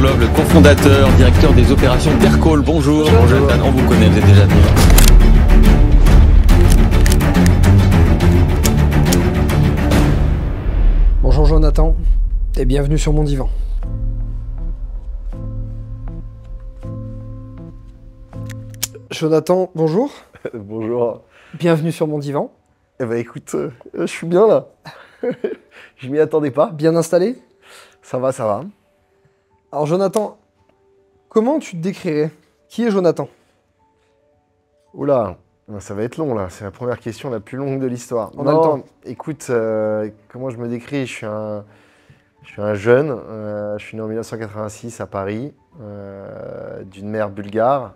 Pavlov, le cofondateur, directeur des opérations d'Aircall. Bonjour. Bonjour Jonathan, on vous connaît, vous êtes déjà venu. Bonjour Jonathan, et bienvenue sur mon divan. Jonathan, bonjour. Bonjour. Bienvenue sur mon divan. Eh ben écoute, je suis bien là. Je m'y attendais pas. Bien installé? Ça va, ça va. Alors Jonathan, comment tu te décrirais? Qui est Jonathan? Oula, ça va être long là. C'est la première question la plus longue de l'histoire. On a le temps. Écoute, comment je me décris? Je suis un jeune. Je suis né en 1986 à Paris, d'une mère bulgare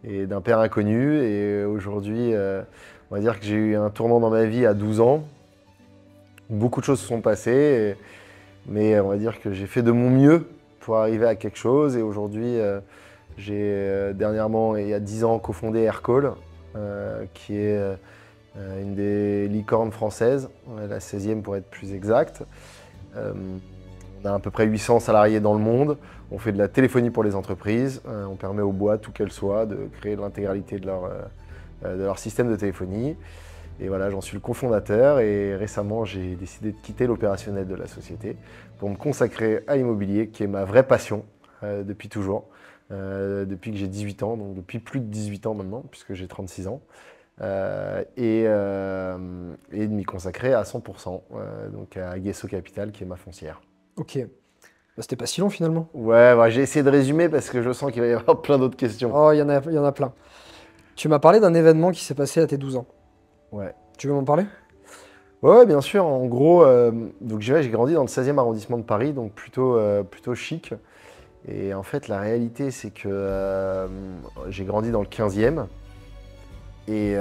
et d'un père inconnu. Et aujourd'hui, on va dire que j'ai eu un tournant dans ma vie à 12 ans. Beaucoup de choses se sont passées, mais on va dire que j'ai fait de mon mieux pour arriver à quelque chose. Et aujourd'hui, j'ai dernièrement, il y a 10 ans, cofondé Aircall, qui est une des licornes françaises, la 16e pour être plus exact. On a à peu près 800 salariés dans le monde. On fait de la téléphonie pour les entreprises. On permet aux boîtes, où qu'elles soient, de créer l'intégralité de leur système de téléphonie. Et voilà, j'en suis le cofondateur et récemment, j'ai décidé de quitter l'opérationnel de la société pour me consacrer à l'immobilier, qui est ma vraie passion depuis toujours, depuis que j'ai 18 ans, donc depuis plus de 18 ans maintenant, puisque j'ai 36 ans, et de m'y consacrer à 100%, donc à Guesso Capital, qui est ma foncière. Ok. Bah, c'était pas si long finalement. Ouais, j'ai essayé de résumer parce que je sens qu'il va y avoir plein d'autres questions. Oh, il y en a plein. Tu m'as parlé d'un événement qui s'est passé à tes 12 ans. Ouais. Tu veux m'en parler? Ouais, bien sûr. En gros, donc j'ai grandi dans le 16e arrondissement de Paris, donc plutôt chic. Et en fait, la réalité, c'est que j'ai grandi dans le 15e. Et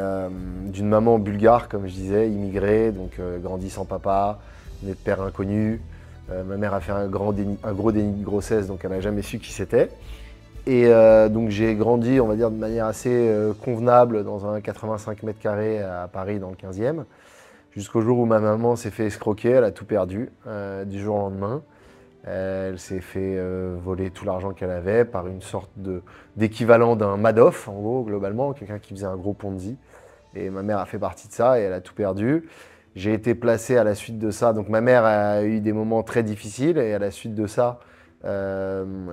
d'une maman bulgare, comme je disais, immigrée, donc grandi sans papa, née de père inconnu. Ma mère a fait un gros déni de grossesse, donc elle n'a jamais su qui c'était. Et donc j'ai grandi, on va dire, de manière assez convenable dans un 85 mètres carrés à Paris, dans le 15e, jusqu'au jour où ma maman s'est fait escroquer, elle a tout perdu du jour au lendemain. Elle s'est fait voler tout l'argent qu'elle avait par une sorte d'équivalent d'un Madoff, en gros, globalement, quelqu'un qui faisait un gros Ponzi. Et ma mère a fait partie de ça et elle a tout perdu. J'ai été placé à la suite de ça, donc ma mère a eu des moments très difficiles et à la suite de ça,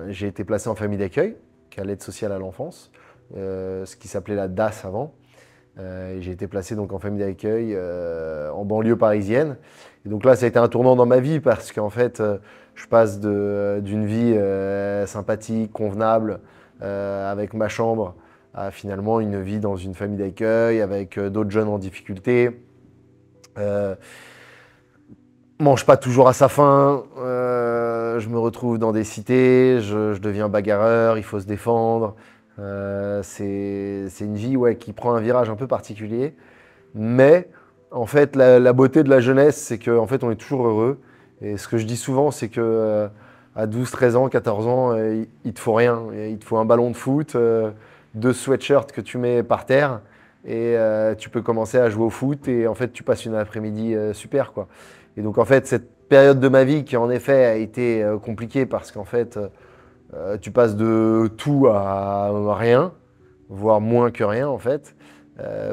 j'ai été placé en famille d'accueil, qui est l'aide sociale à l'enfance, ce qui s'appelait la DAS avant. J'ai été placé donc en famille d'accueil en banlieue parisienne. Et donc là, ça a été un tournant dans ma vie parce qu'en fait, je passe d'une vie sympathique, convenable, avec ma chambre, à finalement une vie dans une famille d'accueil avec d'autres jeunes en difficulté. Mange pas toujours à sa faim, je me retrouve dans des cités, je deviens bagarreur, il faut se défendre. C'est une vie qui prend un virage un peu particulier. Mais en fait, la beauté de la jeunesse, c'est qu'en fait, on est toujours heureux. Et ce que je dis souvent, c'est que à 12, 13 ans, 14 ans, il te faut rien. Il te faut un ballon de foot, 2 sweatshirts que tu mets par terre. Et tu peux commencer à jouer au foot et en fait, tu passes une après-midi super, quoi. Et donc en fait, cette période de ma vie qui en effet a été compliquée parce qu'en fait, tu passes de tout à rien, voire moins que rien en fait,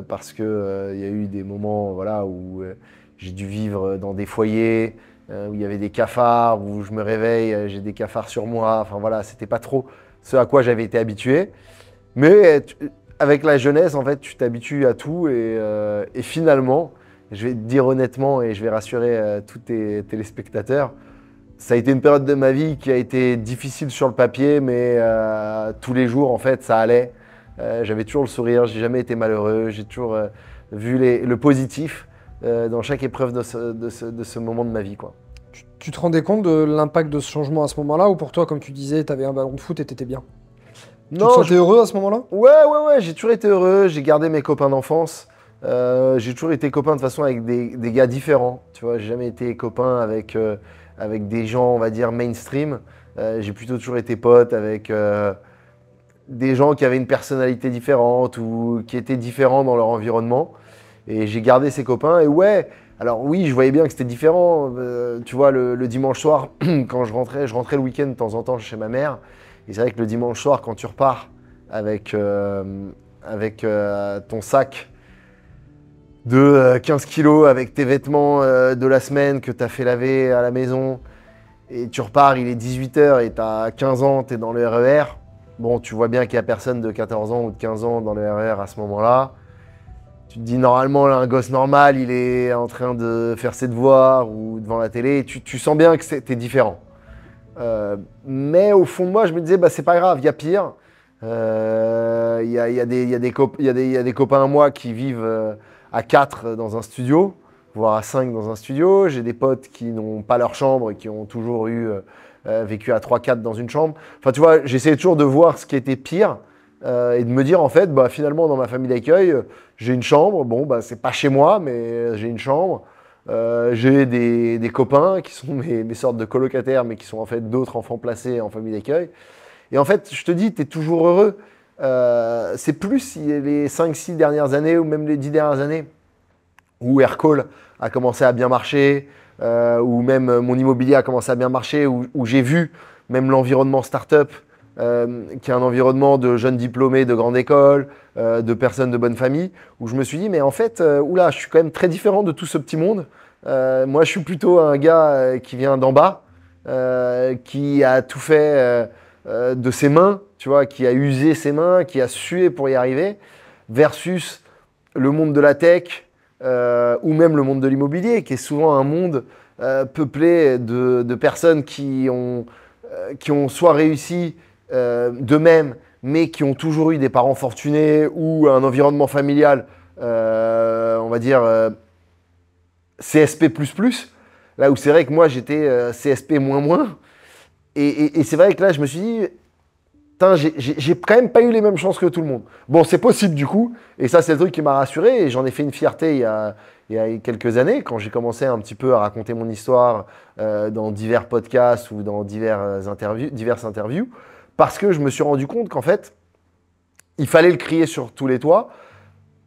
parce que y a eu des moments où j'ai dû vivre dans des foyers, où il y avait des cafards, où je me réveille, j'ai des cafards sur moi, enfin voilà, c'était pas trop ce à quoi j'avais été habitué. Mais avec la jeunesse, en fait, tu t'habitues à tout et finalement, je vais te dire honnêtement et je vais rassurer tous tes téléspectateurs, ça a été une période de ma vie qui a été difficile sur le papier, mais tous les jours, en fait, ça allait. J'avais toujours le sourire, j'ai jamais été malheureux, j'ai toujours vu le positif dans chaque épreuve de ce moment de ma vie, quoi. Tu te rendais compte de l'impact de ce changement à ce moment-là, ou pour toi, comme tu disais, tu avais un ballon de foot et t'étais bien? Tu te sentais heureux à ce moment-là? Ouais, j'ai toujours été heureux, j'ai gardé mes copains d'enfance. J'ai toujours été copain de toute façon avec des gars différents. Tu vois, j'ai jamais été copain avec des gens, on va dire, mainstream. J'ai plutôt toujours été pote avec des gens qui avaient une personnalité différente ou qui étaient différents dans leur environnement. Et j'ai gardé ces copains. Et ouais, Alors oui, je voyais bien que c'était différent. Tu vois, le dimanche soir, quand je rentrais le week-end de temps en temps chez ma mère. Et c'est vrai que le dimanche soir, quand tu repars avec ton sac de 15 kilos, avec tes vêtements de la semaine que tu as fait laver à la maison, et tu repars, il est 18 h et tu as 15 ans, tu es dans le RER. Bon, tu vois bien qu'il n'y a personne de 14 ans ou de 15 ans dans le RER à ce moment-là. Tu te dis, normalement, là, un gosse normal, il est en train de faire ses devoirs ou devant la télé. Tu sens bien que t'es différent. Mais au fond de moi, je me disais, bah, c'est pas grave, il y a pire. Il y a des copains à moi qui vivent à 4 dans un studio, voire à 5 dans un studio. J'ai des potes qui n'ont pas leur chambre et qui ont toujours vécu à 3-4 dans une chambre. Enfin, tu vois, j'essayais toujours de voir ce qui était pire et de me dire, en fait, bah, finalement, dans ma famille d'accueil, j'ai une chambre. Bon, bah, c'est pas chez moi, mais j'ai une chambre. J'ai des copains qui sont mes sortes de colocataires, mais qui sont en fait d'autres enfants placés en famille d'accueil. Et en fait, je te dis, tu es toujours heureux. C'est plus les 5-6 dernières années ou même les 10 dernières années où Aircall a commencé à bien marcher, où même mon immobilier a commencé à bien marcher, où j'ai vu même l'environnement start-up, qui est un environnement de jeunes diplômés de grande école, de personnes de bonne famille, où je me suis dit, mais en fait, oula, je suis quand même très différent de tout ce petit monde. Moi, je suis plutôt un gars qui vient d'en bas, qui a tout fait de ses mains, tu vois, qui a usé ses mains, qui a sué pour y arriver, versus le monde de la tech ou même le monde de l'immobilier, qui est souvent un monde peuplé de personnes qui ont soit réussi d'eux-mêmes, mais qui ont toujours eu des parents fortunés ou un environnement familial, on va dire, CSP++, là où c'est vrai que moi j'étais CSP-. Et c'est vrai que là je me suis dit, j'ai quand même pas eu les mêmes chances que tout le monde. Bon, c'est possible du coup, et ça c'est le truc qui m'a rassuré, et j'en ai fait une fierté il y a quelques années, quand j'ai commencé un petit peu à raconter mon histoire dans divers podcasts ou dans diverses interviews, parce que je me suis rendu compte qu'en fait, il fallait le crier sur tous les toits,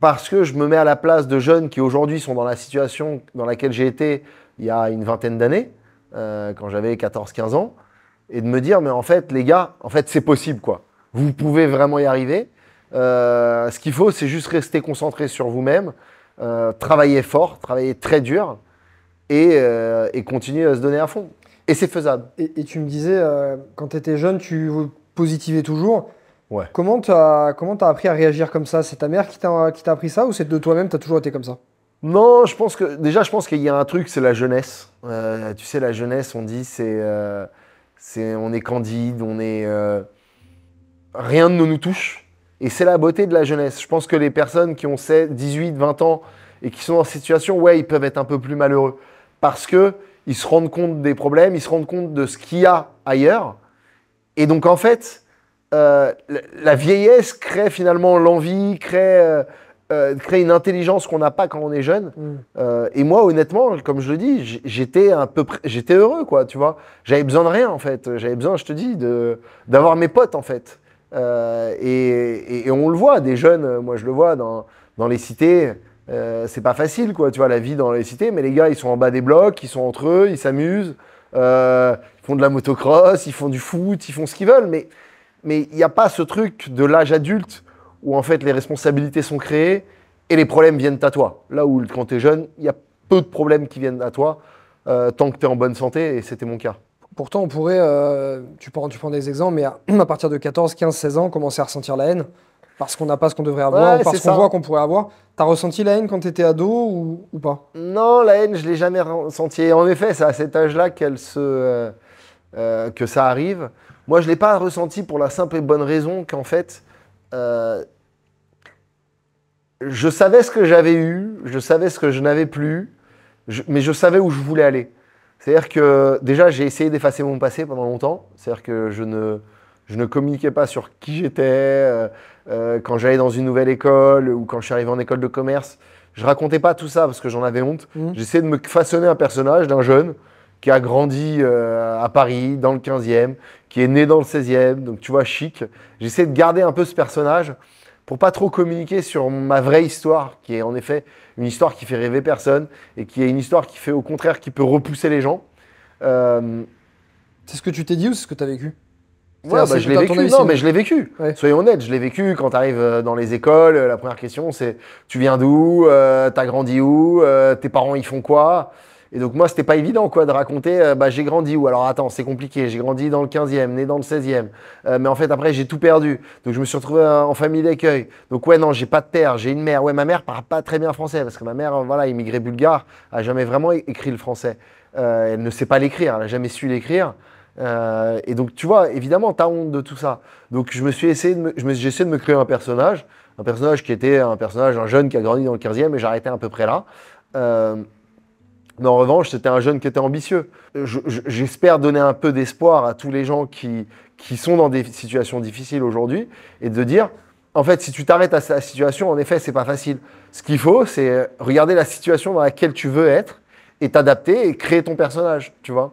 parce que je me mets à la place de jeunes qui aujourd'hui sont dans la situation dans laquelle j'ai été il y a une vingtaine d'années, quand j'avais 14-15 ans, et de me dire, mais en fait, les gars, en fait, c'est possible, quoi. Vous pouvez vraiment y arriver. Ce qu'il faut, c'est juste rester concentré sur vous-même, travailler fort, travailler très dur et continuer à se donner à fond. Et c'est faisable. Et tu me disais, quand tu étais jeune, tu positivais toujours. Ouais. Comment t'as appris à réagir comme ça? C'est ta mère qui t'a appris ça ou c'est de toi-même, tu as toujours été comme ça? Non, je pense qu'il y a un truc, c'est la jeunesse. Tu sais, la jeunesse, on dit, on est candide, rien ne nous touche. Et c'est la beauté de la jeunesse. Je pense que les personnes qui ont 18, 20 ans et qui sont dans cette situation, ouais, ils peuvent être un peu plus malheureux. Parce qu'ils se rendent compte des problèmes, ils se rendent compte de ce qu'il y a ailleurs. Et donc, en fait, la vieillesse crée finalement l'envie, crée une intelligence qu'on n'a pas quand on est jeune. Et moi, honnêtement, comme je le dis, j'étais heureux, quoi, tu vois. J'avais besoin de rien, en fait. J'avais besoin, je te dis, d'avoir mes potes, en fait. Et on le voit, des jeunes, moi je le vois dans les cités, c'est pas facile, quoi, tu vois, la vie dans les cités, mais les gars, ils sont en bas des blocs, ils sont entre eux, ils s'amusent, ils font de la motocross, ils font du foot, ils font ce qu'ils veulent, mais il n'y a pas ce truc de l'âge adulte où en fait les responsabilités sont créées et les problèmes viennent à toi. Là où quand tu es jeune, il y a peu de problèmes qui viennent à toi tant que tu es en bonne santé, et c'était mon cas. Pourtant, on pourrait, tu prends des exemples, mais à partir de 14, 15, 16 ans, commencer à ressentir la haine parce qu'on n'a pas ce qu'on devrait avoir, Ouais, parce qu'on voit qu'on pourrait avoir. T'as ressenti la haine quand tu étais ado ou pas? Non, la haine, je ne l'ai jamais ressentie. Et en effet, c'est à cet âge-là que ça arrive. Moi, je ne l'ai pas ressenti pour la simple et bonne raison qu'en fait, je savais ce que j'avais eu, je savais ce que je n'avais plus, mais je savais où je voulais aller. C'est-à-dire que déjà, j'ai essayé d'effacer mon passé pendant longtemps. C'est-à-dire que je ne communiquais pas sur qui j'étais. Quand j'allais dans une nouvelle école ou quand je suis arrivé en école de commerce, je racontais pas tout ça parce que j'en avais honte. J'essayais de me façonner un personnage d'un jeune qui a grandi à Paris, dans le 15e, qui est né dans le 16e, donc tu vois, chic. J'essayais de garder un peu ce personnage pour pas trop communiquer sur ma vraie histoire, qui est en effet une histoire qui fait rêver personne et qui est une histoire qui fait au contraire qui peut repousser les gens. C'est ce que tu t'es dit ou c'est ce que tu as vécu? Ouais, bah, je l'ai vécu. Non, mais je l'ai vécu. Ouais. Soyons honnêtes, je l'ai vécu quand tu arrives dans les écoles. La première question, c'est tu viens d'où? T'as grandi où? Tes parents, ils font quoi? Et donc, moi, c'était pas évident quoi, de raconter bah, j'ai grandi où? Alors, attends, c'est compliqué. J'ai grandi dans le 15e, né dans le 16e. Mais en fait, après, j'ai tout perdu. Donc, je me suis retrouvé en famille d'accueil. Donc, ouais, non, j'ai pas de père, j'ai une mère. Ouais, ma mère parle pas très bien français parce que ma mère, voilà, immigrée bulgare, a jamais vraiment écrit le français. Elle ne sait pas l'écrire, elle a jamais su l'écrire. Et donc, tu vois, évidemment, tu as honte de tout ça. Donc, j'ai essayé de me créer un personnage qui était un jeune qui a grandi dans le 15e, et j'arrêtais à peu près là. Mais en revanche, c'était un jeune qui était ambitieux. J'espère donner un peu d'espoir à tous les gens qui sont dans des situations difficiles aujourd'hui et de dire, en fait, si tu t'arrêtes à cette situation, en effet, c'est pas facile. Ce qu'il faut, c'est regarder la situation dans laquelle tu veux être et t'adapter et créer ton personnage, tu vois.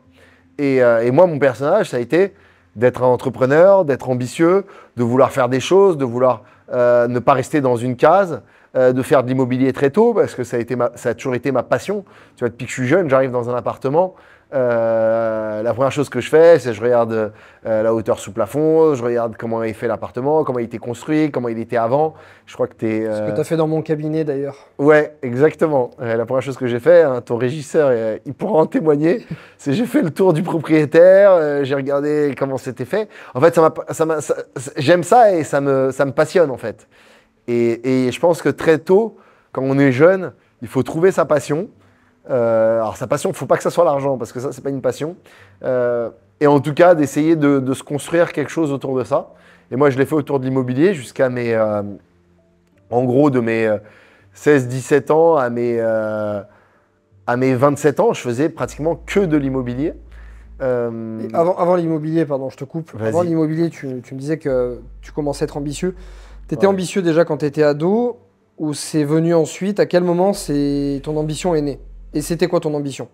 Et moi, mon personnage, ça a été d'être un entrepreneur, d'être ambitieux, de vouloir faire des choses, de vouloir ne pas rester dans une case, de faire de l'immobilier très tôt, parce que ça a toujours été ma passion. Tu vois, depuis que je suis jeune, j'arrive dans un appartement. La première chose que je fais, c'est je regarde la hauteur sous plafond, je regarde comment est fait l'appartement, comment il était construit, comment il était avant. Je crois que t'es... Ce que tu as fait dans mon cabinet d'ailleurs. Ouais, exactement. La première chose que j'ai fait, hein, ton régisseur, il pourra en témoigner, c'est j'ai fait le tour du propriétaire, j'ai regardé comment c'était fait. En fait, j'aime ça et ça me passionne en fait. Et je pense que très tôt, quand on est jeune, il faut trouver sa passion. Alors sa passion, il ne faut pas que ça soit l'argent, parce que ça, c'est pas une passion. Et en tout cas, d'essayer de se construire quelque chose autour de ça. Et moi, je l'ai fait autour de l'immobilier jusqu'à en gros, de mes 16-17 ans à mes 27 ans, je faisais pratiquement que de l'immobilier. Avant l'immobilier, pardon, je te coupe. Avant l'immobilier, tu me disais que tu commençais à être ambitieux. Tu étais ambitieux déjà quand tu étais ado, ou c'est venu ensuite? À quel moment ton ambition est née? Et c'était quoi ton ambition?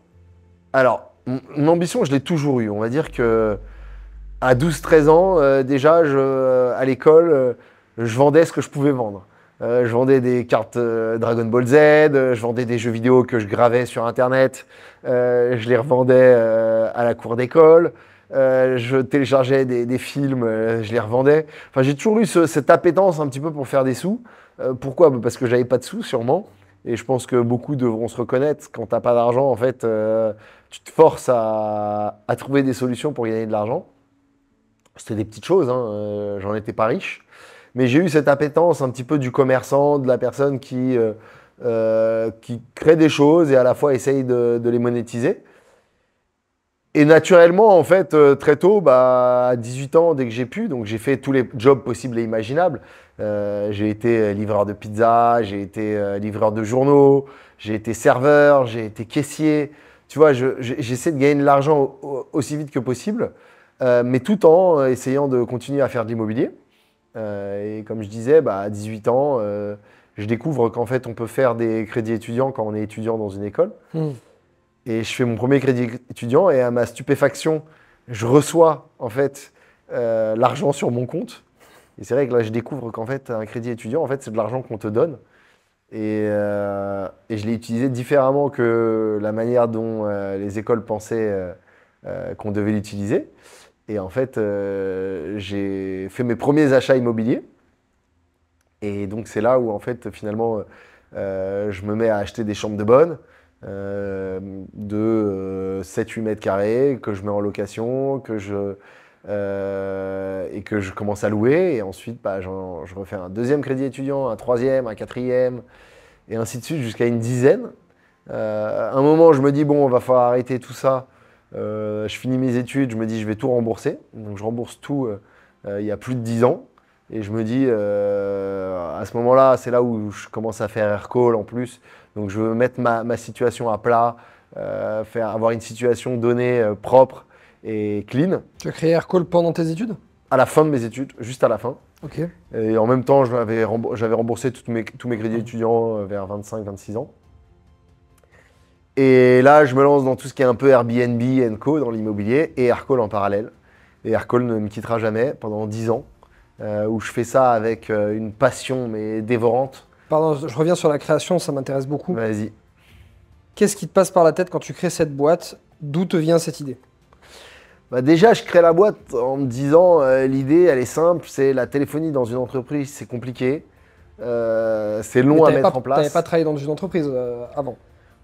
Alors, mon ambition, je l'ai toujours eue. On va dire que à 12-13 ans, déjà, à l'école, je vendais ce que je pouvais vendre. Je vendais des cartes Dragon Ball Z, je vendais des jeux vidéo que je gravais sur Internet, je les revendais à la cour d'école, je téléchargeais des films, je les revendais. Enfin, j'ai toujours eu cette appétence un petit peu pour faire des sous. Pourquoi? Parce que j'avais pas de sous, sûrement. Et je pense que beaucoup devront se reconnaître. Quand tu n'as pas d'argent, en fait, tu te forces à trouver des solutions pour gagner de l'argent. C'était des petites choses, hein, j'en étais pas riche. Mais j'ai eu cette appétence un petit peu du commerçant, de la personne qui crée des choses et à la fois essaye de les monétiser. Et naturellement, en fait, très tôt, à 18 ans, dès que j'ai pu, donc j'ai fait tous les jobs possibles et imaginables. J'ai été livreur de pizza, j'ai été livreur de journaux, j'ai été serveur, j'ai été caissier. Tu vois, j'essaie de gagner de l'argent aussi vite que possible, mais tout en essayant de continuer à faire de l'immobilier. Et comme je disais, à 18 ans, je découvre qu'en fait, on peut faire des crédits étudiants quand on est étudiant dans une école. Et je fais mon premier crédit étudiant et à ma stupéfaction, je reçois en fait l'argent sur mon compte. Et c'est vrai que là, je découvre qu'en fait, un crédit étudiant, en fait, c'est de l'argent qu'on te donne. Et je l'ai utilisé différemment que la manière dont les écoles pensaient qu'on devait l'utiliser. Et en fait, j'ai fait mes premiers achats immobiliers. Et donc, c'est là où, en fait, finalement, je me mets à acheter des chambres de bonne de 7-8 mètres carrés que je mets en location, et que je commence à louer. Et ensuite, je refais un deuxième crédit étudiant, un troisième, un quatrième, et ainsi de suite jusqu'à une dizaine. À un moment, je me dis, bon, il va falloir arrêter tout ça. Je finis mes études, je me dis, je vais tout rembourser. Donc, je rembourse tout il y a plus de 10 ans. Et je me dis, à ce moment-là, c'est là où je commence à faire Aircall en plus. Donc, je veux mettre ma situation à plat, avoir une situation donnée propre et clean. Tu as créé Aircall pendant tes études? À la fin de mes études, juste à la fin. Ok. Et en même temps, j'avais remboursé tous mes crédits étudiants vers 25-26 ans. Et là, je me lance dans tout ce qui est un peu Airbnb & Co dans l'immobilier et Aircall en parallèle. Et Aircall ne me quittera jamais pendant 10 ans. où je fais ça avec une passion mais dévorante. Pardon, je reviens sur la création, ça m'intéresse beaucoup. Vas-y. Qu'est-ce qui te passe par la tête quand tu crées cette boîte? D'où te vient cette idée? Bah déjà, je crée la boîte en me disant, l'idée, elle est simple, c'est la téléphonie dans une entreprise, c'est compliqué, c'est long à mettre en place. Tu n'avais pas travaillé dans une entreprise avant?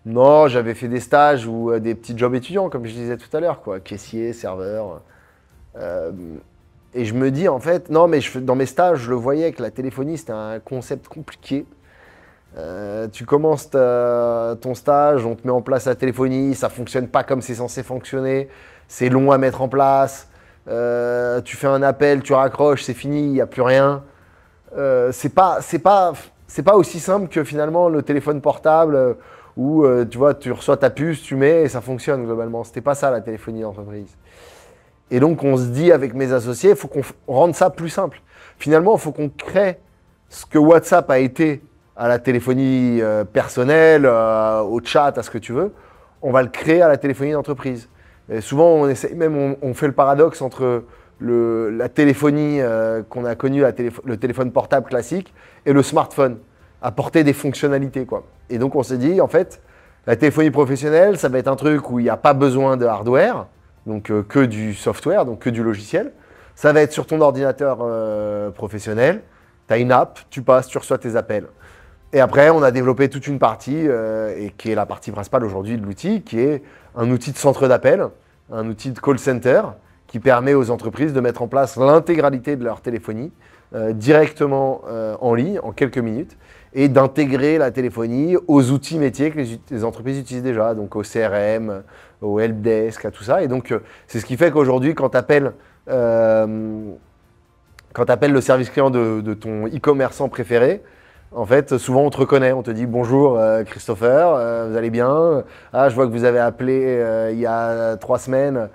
Non, j'avais fait des stages ou des petits jobs étudiants, comme je disais tout à l'heure, quoi, caissier, serveur. Et je me dis, en fait, non, mais dans mes stages, je le voyais que la téléphonie, c'était un concept compliqué. Tu commences ton stage, on te met en place la téléphonie, ça fonctionne pas comme c'est censé fonctionner, c'est long à mettre en place, tu fais un appel, tu raccroches, c'est fini, il n'y a plus rien. C'est pas aussi simple que finalement le téléphone portable où tu vois, tu reçois ta puce, tu mets et ça fonctionne globalement. C'était pas ça la téléphonie d'entreprise. Et donc on se dit avec mes associés, il faut qu'on rende ça plus simple. Finalement, il faut qu'on crée ce que WhatsApp a été à la téléphonie personnelle, au chat, à ce que tu veux. On va le créer à la téléphonie d'entreprise. Et souvent, on fait le paradoxe entre la téléphonie qu'on a connue, le téléphone portable classique, et le smartphone, apporter des fonctionnalités, quoi. Et donc, on s'est dit, en fait, la téléphonie professionnelle, ça va être un truc où il n'y a pas besoin de hardware, donc que du software, donc que du logiciel. Ça va être sur ton ordinateur professionnel. Tu as une app, tu passes, tu reçois tes appels. Et après, on a développé toute une partie, et qui est la partie principale aujourd'hui de l'outil, qui est un outil de centre d'appel, un outil de call center, qui permet aux entreprises de mettre en place l'intégralité de leur téléphonie directement en ligne, en quelques minutes, et d'intégrer la téléphonie aux outils métiers que les entreprises utilisent déjà, donc au CRM, au helpdesk, à tout ça. Et donc, c'est ce qui fait qu'aujourd'hui, quand tu appelles le service client de ton e-commerçant préféré, en fait, souvent on te reconnaît, on te dit bonjour Christopher, vous allez bien? Ah, je vois que vous avez appelé il y a 3 semaines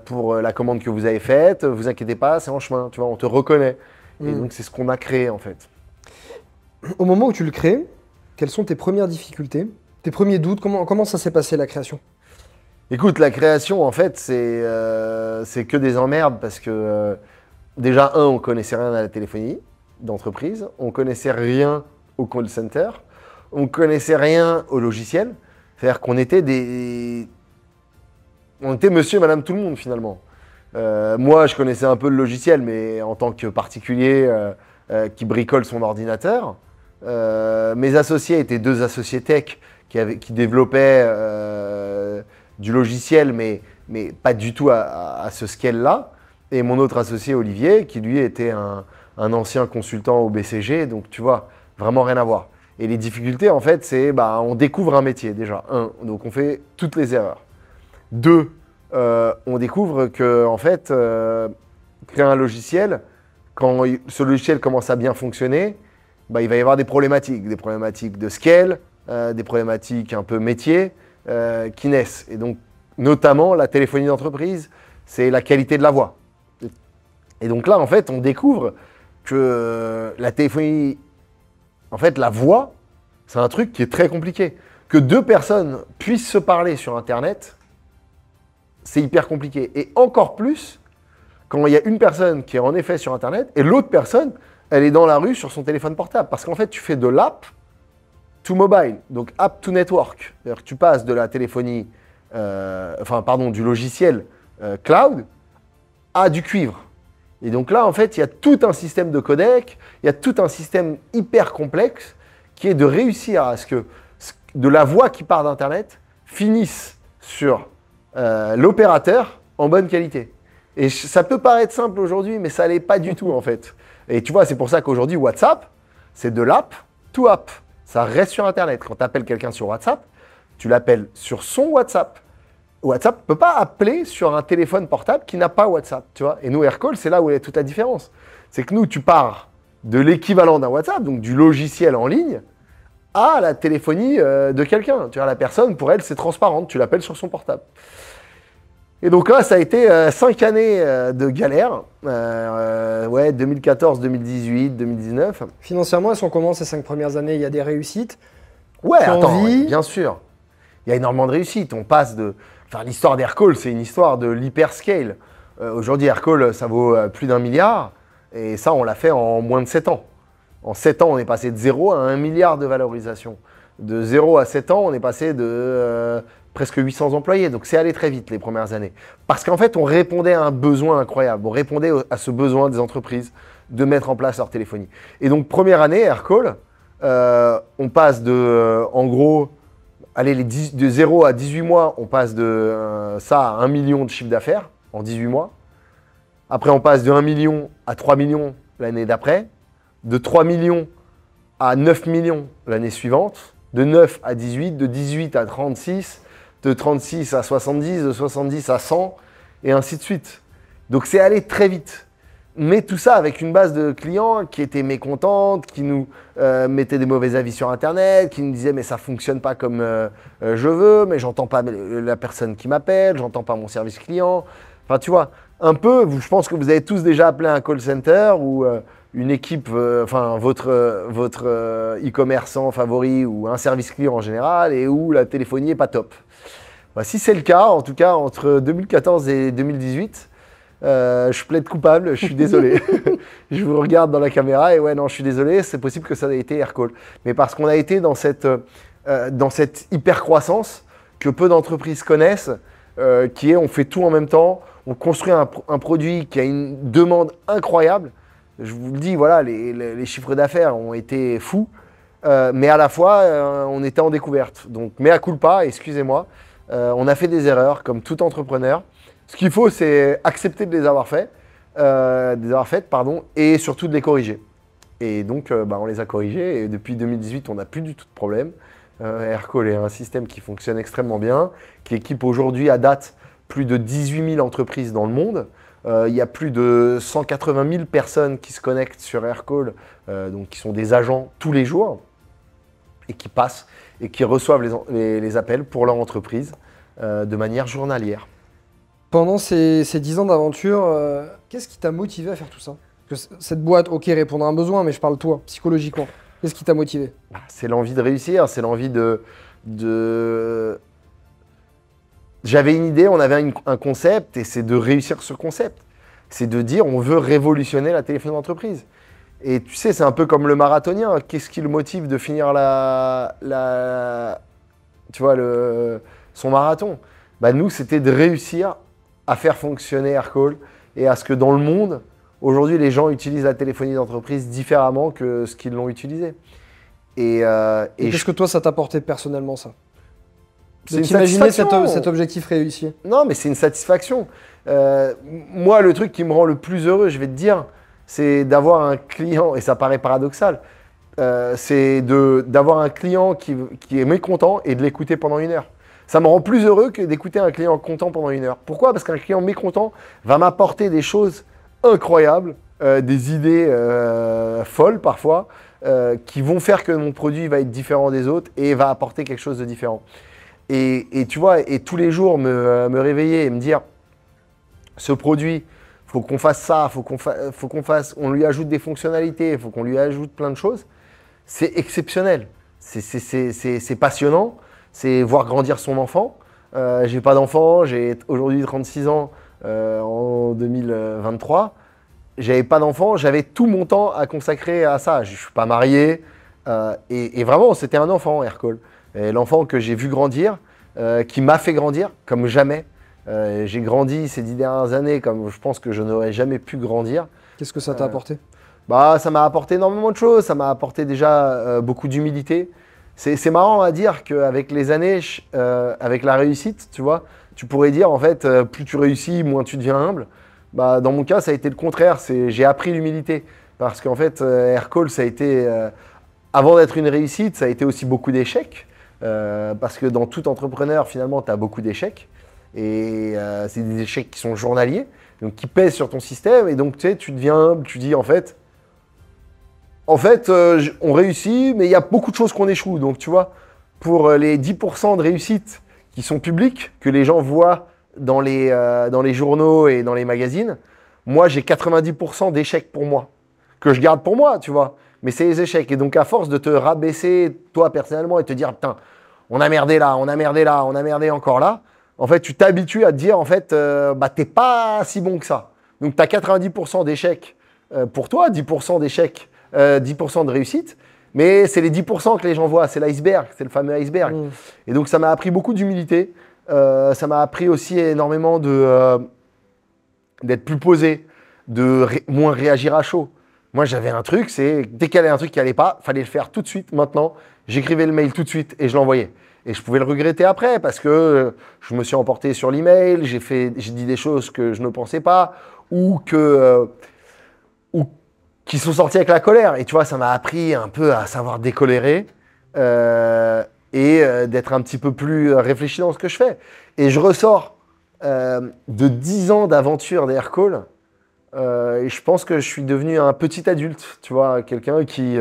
pour la commande que vous avez faite, vous inquiétez pas, c'est en chemin, tu vois, on te reconnaît. Et donc c'est ce qu'on a créé en fait. Au moment où tu le crées, quelles sont tes premières difficultés, tes premiers doutes? Comment ça s'est passé la création? Écoute, la création en fait c'est que des emmerdes parce que déjà on connaissait rien à la téléphonie d'entreprise, on connaissait rien au call center, on connaissait rien au logiciel. C'est-à-dire qu'on était monsieur et madame tout le monde finalement. Moi, je connaissais un peu le logiciel, mais en tant que particulier qui bricole son ordinateur. Mes associés étaient 2 associés tech qui développaient du logiciel, mais pas du tout à ce scale-là. Et mon autre associé, Olivier, qui lui était un ancien consultant au BCG, donc tu vois, vraiment rien à voir. Et les difficultés, en fait, c'est on découvre un métier déjà, donc on fait toutes les erreurs. 2, on découvre que, en fait, créer un logiciel, quand ce logiciel commence à bien fonctionner, il va y avoir des problématiques de scale, des problématiques un peu métier qui naissent. Et donc, notamment, la téléphonie d'entreprise, c'est la qualité de la voix. Et donc là, en fait, on découvre que la téléphonie, en fait, la voix, c'est un truc qui est très compliqué. Que 2 personnes puissent se parler sur Internet, c'est hyper compliqué. Et encore plus quand il y a une personne qui est en effet sur Internet et l'autre personne, elle est dans la rue sur son téléphone portable. Parce qu'en fait, tu fais de l'app to mobile, donc app to network. C'est-à-dire que tu passes de la téléphonie, du logiciel cloud à du cuivre. Et donc là, en fait, il y a tout un système de codec, il y a tout un système hyper complexe qui est de réussir à ce que de la voix qui part d'Internet finisse sur l'opérateur en bonne qualité. Et ça peut paraître simple aujourd'hui, mais ça ne l'est pas du tout en fait. Et tu vois, c'est pour ça qu'aujourd'hui, WhatsApp, c'est de l'app to app. Ça reste sur Internet. Quand tu appelles quelqu'un sur WhatsApp, tu l'appelles sur son WhatsApp. WhatsApp ne peut pas appeler sur un téléphone portable qui n'a pas WhatsApp, tu vois. Et nous, AirCall, c'est là où est toute la différence. C'est que nous, tu pars de l'équivalent d'un WhatsApp, donc du logiciel en ligne, à la téléphonie de quelqu'un. Tu vois, la personne, pour elle, c'est transparent. Tu l'appelles sur son portable. Et donc là, ça a été 5 années de galère. 2014, 2018, 2019. Financièrement, elles sont comment ces 5 premières années? Il y a des réussites? Ouais, attends, bien sûr. Il y a énormément de réussites. On passe de... Enfin, l'histoire d'AirCall, c'est une histoire de l'hyperscale. Aujourd'hui, AirCall, ça vaut plus d'1 milliard. Et ça, on l'a fait en moins de 7 ans. En 7 ans, on est passé de 0 à 1 milliard de valorisation. De 0 à 7 ans, on est passé de presque 800 employés. Donc, c'est allé très vite les premières années. Parce qu'en fait, on répondait à un besoin incroyable. On répondait à ce besoin des entreprises de mettre en place leur téléphonie. Et donc, première année, Aircall, on passe de, en gros, allez, de 0 à 18 mois, on passe de ça à 1 million de chiffre d'affaires en 18 mois. Après, on passe de 1 million à 3 millions l'année d'après, de 3 millions à 9 millions l'année suivante, de 9 à 18, de 18 à 36, de 36 à 70, de 70 à 100, et ainsi de suite. Donc, c'est allé très vite. Mais tout ça avec une base de clients qui étaient mécontentes, qui nous mettaient des mauvais avis sur Internet, qui nous disaient mais ça ne fonctionne pas comme je veux, mais j'entends pas la personne qui m'appelle, j'entends pas mon service client. Enfin, tu vois, un peu, je pense que vous avez tous déjà appelé un call center ou une équipe, enfin votre e-commerçant favori ou un service client en général et où la téléphonie n'est pas top. Bah, si c'est le cas, en tout cas entre 2014 et 2018, je plaide coupable, je suis désolé. Je vous regarde dans la caméra et ouais, non, je suis désolé, c'est possible que ça ait été Aircall. Mais parce qu'on a été dans cette hyper croissance que peu d'entreprises connaissent, qui est on fait tout en même temps, on construit un produit qui a une demande incroyable. Je vous le dis, voilà, les chiffres d'affaires ont été fous, mais à la fois, on était en découverte. Donc, mea culpa, excusez-moi, on a fait des erreurs comme tout entrepreneur. Ce qu'il faut, c'est accepter de les avoir faites, et surtout de les corriger. Et donc, on les a corrigés. Et depuis 2018, on n'a plus du tout de problème. Aircall est un système qui fonctionne extrêmement bien, qui équipe aujourd'hui à date plus de 18 000 entreprises dans le monde. Il y a plus de 180 000 personnes qui se connectent sur Aircall, donc qui sont des agents tous les jours et qui passent et qui reçoivent les appels pour leur entreprise de manière journalière. Pendant ces 10 ans d'aventure, qu'est-ce qui t'a motivé à faire tout ça? Parce que cette boîte, ok, répondre à un besoin, mais je parle toi, psychologiquement. Qu'est-ce qui t'a motivé? C'est l'envie de réussir, c'est l'envie de... J'avais une idée, on avait un concept, et c'est de réussir ce concept. C'est de dire, on veut révolutionner la téléphonie d'entreprise. Et tu sais, c'est un peu comme le marathonien. Qu'est-ce qui le motive de finir son marathon? Bah, nous, c'était de réussir à faire fonctionner Aircall et à ce que dans le monde, aujourd'hui, les gens utilisent la téléphonie d'entreprise différemment que ce qu'ils l'ont utilisé. Et qu'est-ce que toi, ça t'a apporté personnellement, ça? C'est une t'imaginer satisfaction. cet objectif réussi? Non, mais c'est une satisfaction. Moi, le truc qui me rend le plus heureux, je vais te dire, c'est d'avoir un client, et ça paraît paradoxal, c'est d'avoir un client qui est mécontent et de l'écouter pendant 1 heure. Ça me rend plus heureux que d'écouter un client content pendant 1 heure. Pourquoi? Parce qu'un client mécontent va m'apporter des choses incroyables, des idées folles parfois, qui vont faire que mon produit va être différent des autres et va apporter quelque chose de différent. Et tu vois, et tous les jours me réveiller et me dire, ce produit, faut qu'on fasse ça, faut qu'on fasse, on lui ajoute des fonctionnalités, il faut qu'on lui ajoute plein de choses, c'est exceptionnel. C'est passionnant. C'est voir grandir son enfant. J'ai pas d'enfant, j'ai aujourd'hui 36 ans en 2023. J'avais pas d'enfant, j'avais tout mon temps à consacrer à ça. Je suis pas marié. Et vraiment, c'était un enfant, Aircall. L'enfant que j'ai vu grandir, qui m'a fait grandir comme jamais. J'ai grandi ces 10 dernières années comme je pense que je n'aurais jamais pu grandir. Qu'est-ce que ça t'a apporté? Ça m'a apporté énormément de choses. Ça m'a apporté déjà beaucoup d'humilité. C'est marrant à dire qu'avec les années, avec la réussite, tu vois, tu pourrais dire en fait, plus tu réussis, moins tu deviens humble. Bah, dans mon cas, ça a été le contraire. J'ai appris l'humilité. Parce qu'en fait, Aircall, ça a été, avant d'être une réussite, ça a été aussi beaucoup d'échecs. Parce que dans tout entrepreneur, finalement, tu as beaucoup d'échecs. Et c'est des échecs qui sont journaliers, donc qui pèsent sur ton système. Et donc, tu sais, tu deviens humble, tu dis en fait, on réussit, mais il y a beaucoup de choses qu'on échoue. Donc, tu vois, pour les 10% de réussite qui sont publiques, que les gens voient dans les journaux et dans les magazines, moi, j'ai 90% d'échecs pour moi, que je garde pour moi, tu vois. Mais c'est les échecs. Et donc, à force de te rabaisser, toi, personnellement, et te dire, putain, on a merdé là, on a merdé là, on a merdé encore là, en fait, tu t'habitues à te dire, en fait, t'es pas si bon que ça. Donc, tu as 90% d'échecs pour toi, 10% d'échec, 10% de réussite, mais c'est les 10% que les gens voient, c'est l'iceberg, c'est le fameux iceberg. Et donc ça m'a appris beaucoup d'humilité, ça m'a appris aussi énormément d'être plus posé, moins réagir à chaud. Moi, j'avais un truc, c'est dès qu'il y avait un truc qui allait pas, fallait le faire tout de suite, maintenant. J'écrivais le mail tout de suite et je l'envoyais. Et je pouvais le regretter après parce que je me suis emporté sur l'email, j'ai dit des choses que je ne pensais pas ou qui sont sorties avec la colère. Et tu vois, ça m'a appris un peu à savoir décolérer et d'être un petit peu plus réfléchi dans ce que je fais. Et je ressors de 10 ans d'aventure d'Aircall. Et je pense que je suis devenu un petit adulte, tu vois, quelqu'un qui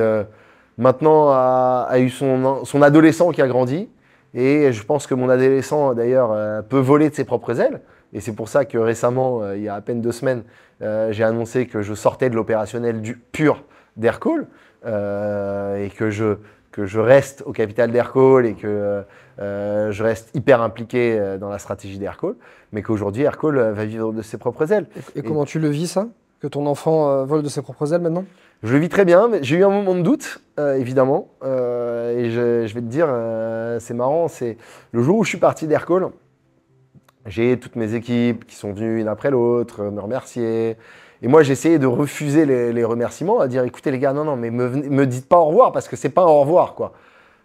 maintenant a eu son adolescent qui a grandi. Et je pense que mon adolescent, d'ailleurs, peut voler de ses propres ailes. Et c'est pour ça que récemment, il y a à peine 2 semaines, j'ai annoncé que je sortais de l'opérationnel pur d'Aircall et que je reste au capital d'Aircall et que je reste hyper impliqué dans la stratégie d'Aircall, mais qu'aujourd'hui, Aircall va vivre de ses propres ailes. Et comment tu le vis, ça? Que ton enfant vole de ses propres ailes maintenant? Je le vis très bien, mais j'ai eu un moment de doute, évidemment. Et je vais te dire, c'est marrant, c'est le jour où je suis parti d'Aircall, j'ai toutes mes équipes qui sont venues une après l'autre me remercier. Et moi, j'ai essayé de refuser les remerciements, à dire, écoutez les gars, non, mais me dites pas au revoir, parce que c'est pas un au revoir, quoi.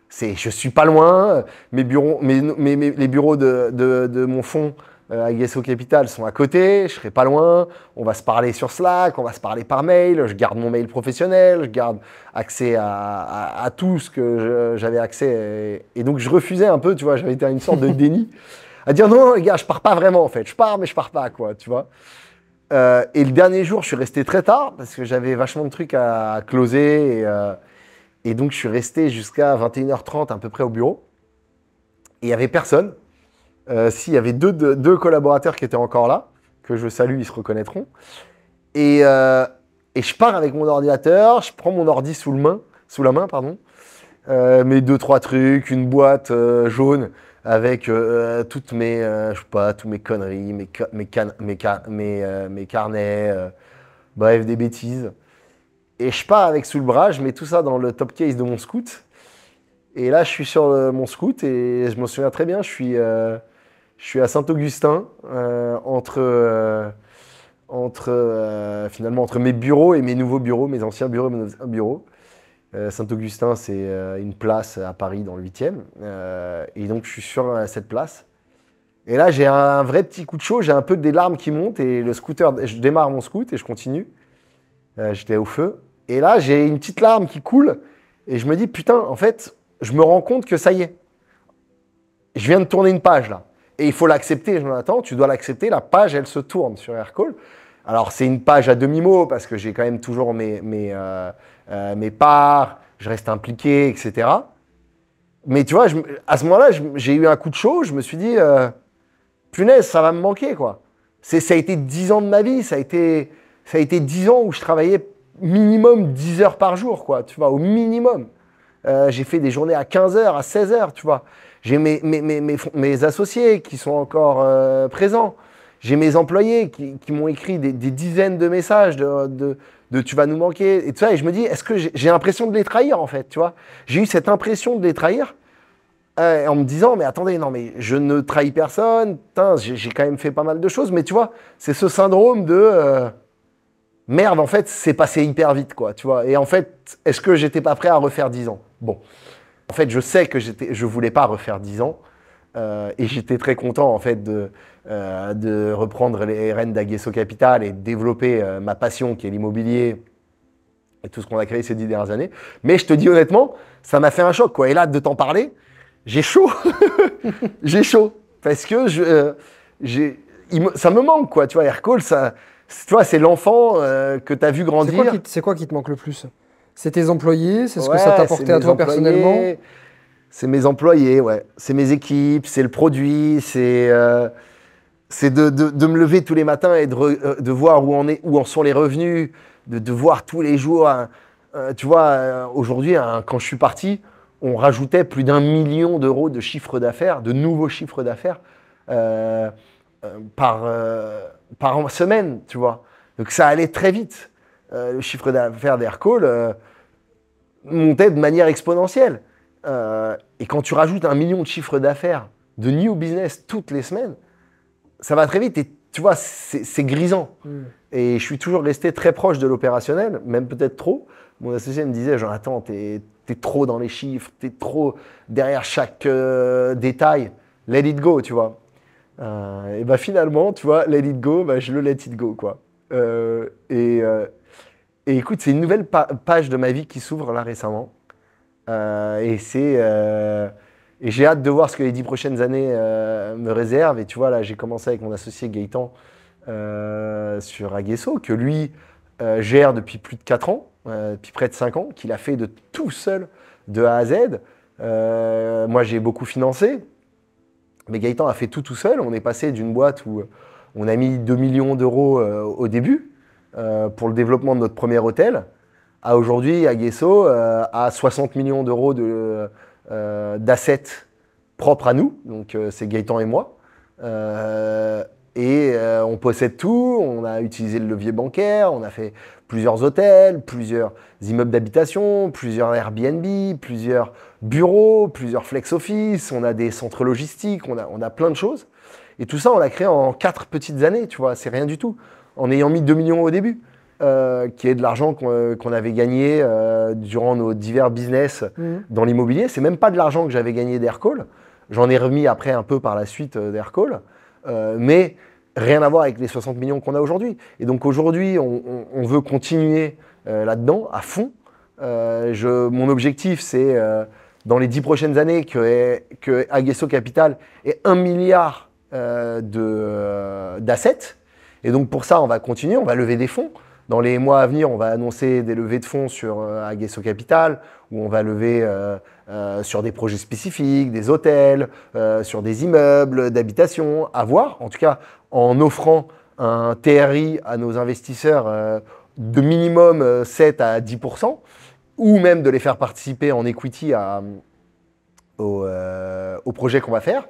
Je suis pas loin, les bureaux de mon fonds à Guesso Capital sont à côté, je serai pas loin, on va se parler sur Slack, on va se parler par mail, je garde mon mail professionnel, je garde accès à tout ce que j'avais accès. Et donc, je refusais un peu, tu vois, j'avais été à une sorte de déni, à dire non, les gars, je pars pas vraiment, en fait. Je pars, mais je pars pas, quoi, tu vois. Et le dernier jour, je suis resté très tard parce que j'avais vachement de trucs à closer. Et donc, je suis resté jusqu'à 21h30 à peu près au bureau. Et il n'y avait personne. S'il y avait deux collaborateurs qui étaient encore là, que je salue, ils se reconnaîtront. Et je pars avec mon ordinateur, je prends mon ordi sous la main, pardon. Mes 2-3 trucs, une boîte jaune avec toutes mes, je sais pas, tous mes conneries, mes carnets, bref, des bêtises. Et je pars avec sous le bras, je mets tout ça dans le top case de mon scoot. Et là, je suis sur mon scoot et je me souviens très bien, je suis à Saint-Augustin, finalement entre mes bureaux et mes nouveaux bureaux, mes anciens bureaux et mes nouveaux bureaux. Saint-Augustin, c'est une place à Paris dans le 8e. Et donc, je suis sur cette place. Et là, j'ai un vrai petit coup de chaud, j'ai un peu des larmes qui montent et le scooter, je démarre mon scoot et je continue. J'étais au feu. Et là, j'ai une petite larme qui coule et je me dis, putain, en fait, je me rends compte que ça y est. Je viens de tourner une page là. Et il faut l'accepter, Jonathan, tu dois l'accepter. La page, elle se tourne sur Aircall. Alors, c'est une page à demi-mot parce que j'ai quand même toujours mes parts, je reste impliqué, etc. Mais tu vois, à ce moment-là, j'ai eu un coup de chaud. Je me suis dit, punaise, ça va me manquer, quoi. Ça a été 10 ans de ma vie. Ça a été 10 ans où je travaillais minimum 10 heures par jour, quoi. Tu vois, au minimum. J'ai fait des journées à 15 heures, à 16 heures, tu vois. J'ai mes associés qui sont encore présents. J'ai mes employés qui m'ont écrit des dizaines de messages de tu vas nous manquer et tout ça. Et je me dis, est-ce que j'ai l'impression de les trahir, en fait, tu vois. J'ai eu cette impression de les trahir en me disant, mais attendez, non, mais je ne trahis personne. Putain, j'ai quand même fait pas mal de choses. Mais tu vois, c'est ce syndrome de merde, en fait, c'est passé hyper vite, quoi, tu vois. Et en fait, est-ce que j'étais pas prêt à refaire 10 ans? Bon. En fait, je sais que je voulais pas refaire 10 ans. Et j'étais très content, en fait, de reprendre les rênes d'Aguesso Capital et de développer ma passion qui est l'immobilier et tout ce qu'on a créé ces 10 dernières années. Mais je te dis honnêtement, ça m'a fait un choc, quoi. Et là, de t'en parler, j'ai chaud. J'ai chaud. Parce que ça me manque, quoi. Tu vois, Aircall, tu vois, c'est l'enfant que tu as vu grandir. C'est quoi qui te manque le plus? C'est tes employés? C'est ce que ça t'a apporté à toi personnellement? C'est mes employés, ouais. C'est mes équipes, c'est le produit, c'est de me lever tous les matins et de voir où en sont les revenus, de voir tous les jours. Tu vois, aujourd'hui, quand je suis parti, on rajoutait plus d'1 million d'euros de chiffre d'affaires, de nouveaux chiffres d'affaires par semaine, tu vois. Donc ça allait très vite. le chiffre d'affaires d'Aircall montait de manière exponentielle. Et quand tu rajoutes 1 million de chiffre d'affaires de new business toutes les semaines, ça va très vite et tu vois, c'est grisant. Et je suis toujours resté très proche de l'opérationnel, même peut-être trop. Mon associé me disait, genre, attends, t'es trop dans les chiffres, t'es trop derrière chaque détail. Let it go, tu vois. Et bah finalement, tu vois, let it go, bah, je le let it go, quoi. Et écoute, c'est une nouvelle page de ma vie qui s'ouvre là récemment. Et j'ai hâte de voir ce que les 10 prochaines années me réservent. Et tu vois, là, j'ai commencé avec mon associé Gaëtan sur Aguesso, que lui gère depuis plus de 4 ans, depuis près de 5 ans, qu'il a fait de tout seul, de A à Z. Moi, j'ai beaucoup financé, mais Gaëtan a fait tout seul. On est passé d'une boîte où on a mis 2 millions d'euros au début pour le développement de notre premier hôtel, à aujourd'hui, Aguesso à 60 millions d'euros d'assets propres à nous, donc c'est Gaëtan et moi. On possède tout, on a utilisé le levier bancaire, on a fait plusieurs hôtels, plusieurs immeubles d'habitation, plusieurs Airbnb, plusieurs bureaux, plusieurs flex office, on a des centres logistiques, on a plein de choses. Et tout ça, on l'a créé en 4 petites années, tu vois, c'est rien du tout. En ayant mis 2 millions au début, qui est de l'argent qu'on avait gagné durant nos divers business dans l'immobilier. C'est même pas de l'argent que j'avais gagné d'Aircall. J'en ai remis après un peu par la suite d'Aircall. Mais rien à voir avec les 60 millions qu'on a aujourd'hui. Et donc aujourd'hui, on veut continuer là-dedans, à fond. Mon objectif, c'est dans les 10 prochaines années que Aguesso Capital ait 1 milliard d'assets. Et donc pour ça, on va continuer, on va lever des fonds. Dans les mois à venir, on va annoncer des levées de fonds sur Aguesso Capital, où on va lever sur des projets spécifiques, des hôtels, sur des immeubles d'habitation, à voir. En tout cas, en offrant un TRI à nos investisseurs de minimum 7 à 10%, ou même de les faire participer en equity au projet qu'on va faire.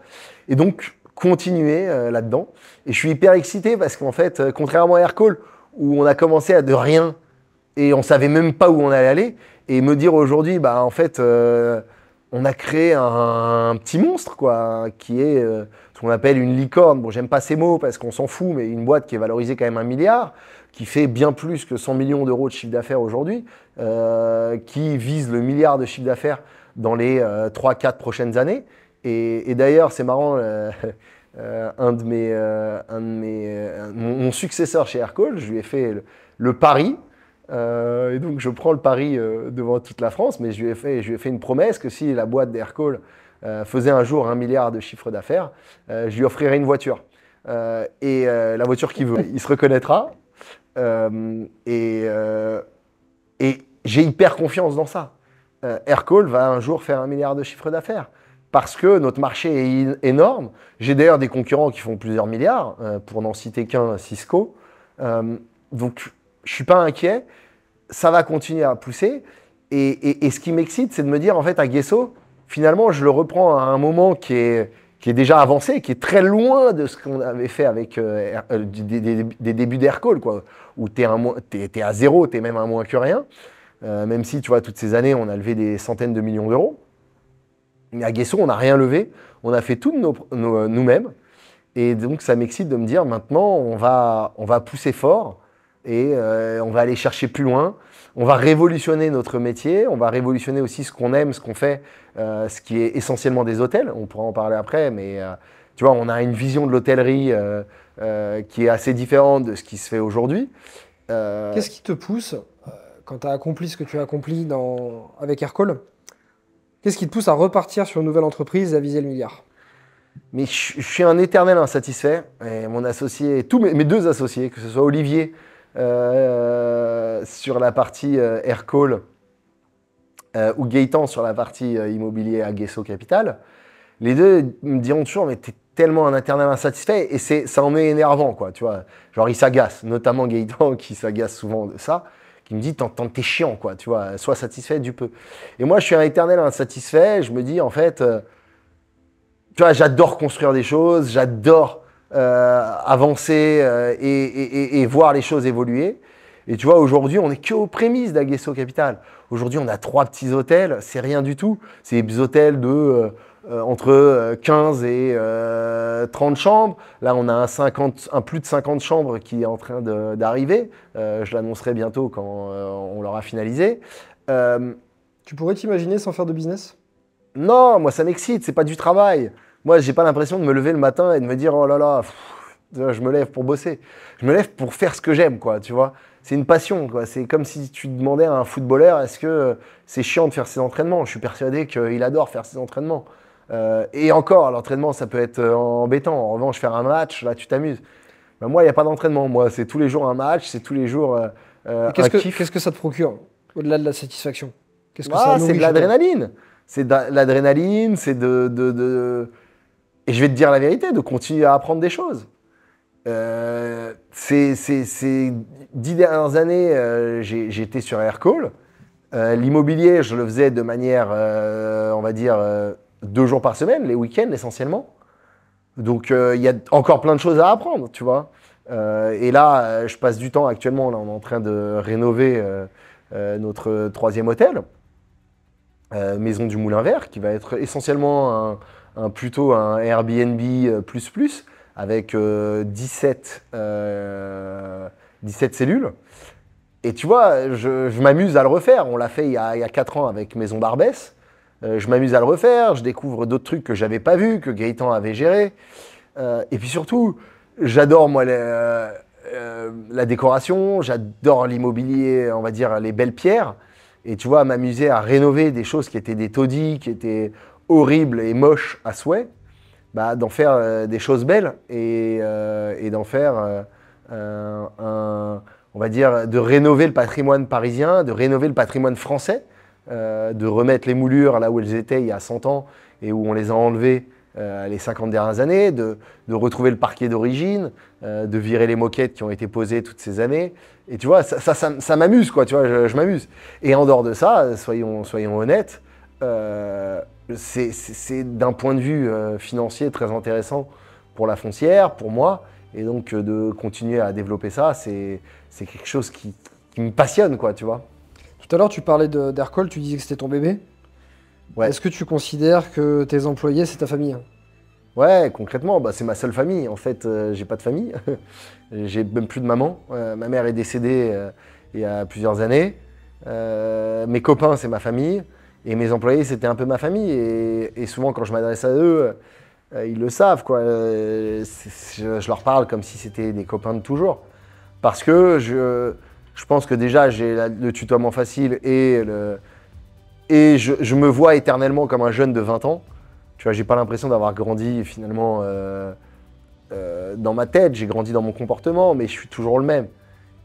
Et donc, continuer là-dedans. Et je suis hyper excité parce qu'en fait, contrairement à Aircall, où on a commencé à de rien et on savait même pas où on allait aller, et me dire aujourd'hui, bah en fait, on a créé un petit monstre, quoi, qui est ce qu'on appelle une licorne. Bon, j'aime pas ces mots parce qu'on s'en fout, mais une boîte qui est valorisée quand même 1 milliard, qui fait bien plus que 100 millions d'euros de chiffre d'affaires aujourd'hui, qui vise le milliard de chiffre d'affaires dans les 3-4 prochaines années. Et d'ailleurs, c'est marrant, mon successeur chez Aircall, je lui ai fait le pari. Et donc, je prends le pari devant toute la France, mais je lui ai fait une promesse que si la boîte d'Aircall faisait un jour 1 milliard de chiffre d'affaires, je lui offrirai une voiture. La voiture qu'il veut, il se reconnaîtra. Et j'ai hyper confiance dans ça. Aircall va un jour faire 1 milliard de chiffre d'affaires. Parce que notre marché est énorme. J'ai d'ailleurs des concurrents qui font plusieurs milliards, pour n'en citer qu'un, Cisco. Donc, je ne suis pas inquiet. Ça va continuer à pousser. Et ce qui m'excite, c'est de me dire, en fait, Aguesso, finalement, je le reprends à un moment qui est déjà avancé, qui est très loin de ce qu'on avait fait avec des débuts d'Aircall, quoi, où tu es à zéro, tu es même à moins que rien. Même si, tu vois, toutes ces années, on a levé des centaines de millions d'euros. Mais à Aguesso, on n'a rien levé, on a fait tout nous-mêmes. Et donc, ça m'excite de me dire, maintenant, on va pousser fort et on va aller chercher plus loin. On va révolutionner notre métier, on va révolutionner aussi ce qu'on aime, ce qu'on fait, ce qui est essentiellement des hôtels. On pourra en parler après, mais tu vois, on a une vision de l'hôtellerie qui est assez différente de ce qui se fait aujourd'hui. Qu'est-ce qui te pousse, quand tu as accompli ce que tu as accompli avec Aircall, qu'est-ce qui te pousse à repartir sur une nouvelle entreprise et à viser le milliard? Mais je suis un éternel insatisfait. Et mon associé, tous mes 2 associés, que ce soit Olivier sur la partie Aircall ou Gaëtan sur la partie immobilier Aguesso Capital, les 2 me diront toujours, mais tu es tellement un éternel insatisfait, et ça en est énervant, quoi, tu vois. Genre, ils s'agacent, notamment Gaëtan qui s'agace souvent de ça, qui me dit, t'es chiant, quoi, tu vois, sois satisfait du peu. Et moi, je suis un éternel insatisfait, je me dis, en fait, tu vois, j'adore construire des choses, j'adore avancer et voir les choses évoluer. Et tu vois, aujourd'hui, on n'est qu'aux prémices d'Aguesso Capital. Aujourd'hui, on a 3 petits hôtels, c'est rien du tout. C'est des hôtels de entre 15 et 30 chambres. Là, on a un plus de 50 chambres qui est en train d'arriver. Je l'annoncerai bientôt quand on l'aura finalisé. Tu pourrais t'imaginer sans faire de business? Non, moi, ça m'excite, c'est pas du travail. Moi, j'ai pas l'impression de me lever le matin et de me dire, oh là là, je me lève pour bosser. Je me lève pour faire ce que j'aime, quoi, tu vois. C'est une passion, quoi. C'est comme si tu demandais à un footballeur, est-ce que c'est chiant de faire ses entraînements? Je suis persuadé qu'il adore faire ses entraînements. Et encore, l'entraînement, ça peut être embêtant. En revanche, faire un match, là, tu t'amuses. Ben, moi, il n'y a pas d'entraînement. Moi, c'est tous les jours un match, c'est tous les jours un kiff. Qu'est-ce que ça te procure, au-delà de la satisfaction? Qu'est-ce que c'est de l'adrénaline. C'est de l'adrénaline, c'est Et je vais te dire la vérité, de continuer à apprendre des choses. Ces 10 dernières années, j'ai été sur Aircall. L'immobilier, je le faisais de manière, on va dire, 2 jours par semaine, les week-ends essentiellement. Donc, il y a encore plein de choses à apprendre, tu vois. Et là, je passe du temps actuellement, là, on est en train de rénover notre 3e hôtel, Maison du Moulin Vert, qui va être essentiellement plutôt un Airbnb plus, avec 17 cellules. Et tu vois, je m'amuse à le refaire. On l'a fait il y a 4 ans avec Maison Barbès. Je m'amuse à le refaire. Je découvre d'autres trucs que je n'avais pas vus, que Gaëtan avait géré. Et puis surtout, j'adore moi la décoration. J'adore l'immobilier, on va dire les belles pierres. Et tu vois, m'amuser à rénover des choses qui étaient des taudis, qui étaient horribles et moches à souhait. Bah, d'en faire des choses belles et d'en faire on va dire, de rénover le patrimoine parisien, de rénover le patrimoine français, de remettre les moulures là où elles étaient il y a 100 ans et où on les a enlevées les 50 dernières années, de retrouver le parquet d'origine, de virer les moquettes qui ont été posées toutes ces années. Et tu vois, ça m'amuse, quoi, tu vois, je m'amuse. Et en dehors de ça, soyons honnêtes, c'est d'un point de vue financier très intéressant pour la foncière, pour moi. Et donc, de continuer à développer ça, c'est quelque chose qui me passionne, quoi, tu vois. Tout à l'heure, tu parlais d'Aircall, tu disais que c'était ton bébé. Ouais. Est-ce que tu considères que tes employés, c'est ta famille? Ouais, concrètement, bah, c'est ma seule famille. En fait, j'ai pas de famille. J'ai même plus de maman. Ma mère est décédée il y a plusieurs années. Mes copains, c'est ma famille. Et mes employés, c'était un peu ma famille. Et souvent, quand je m'adresse à eux, ils le savent, quoi. Je leur parle comme si c'était des copains de toujours. Parce que je pense que déjà, j'ai le tutoiement facile et je me vois éternellement comme un jeune de 20 ans. Tu vois, j'ai pas l'impression d'avoir grandi finalement dans ma tête. J'ai grandi dans mon comportement, mais je suis toujours le même.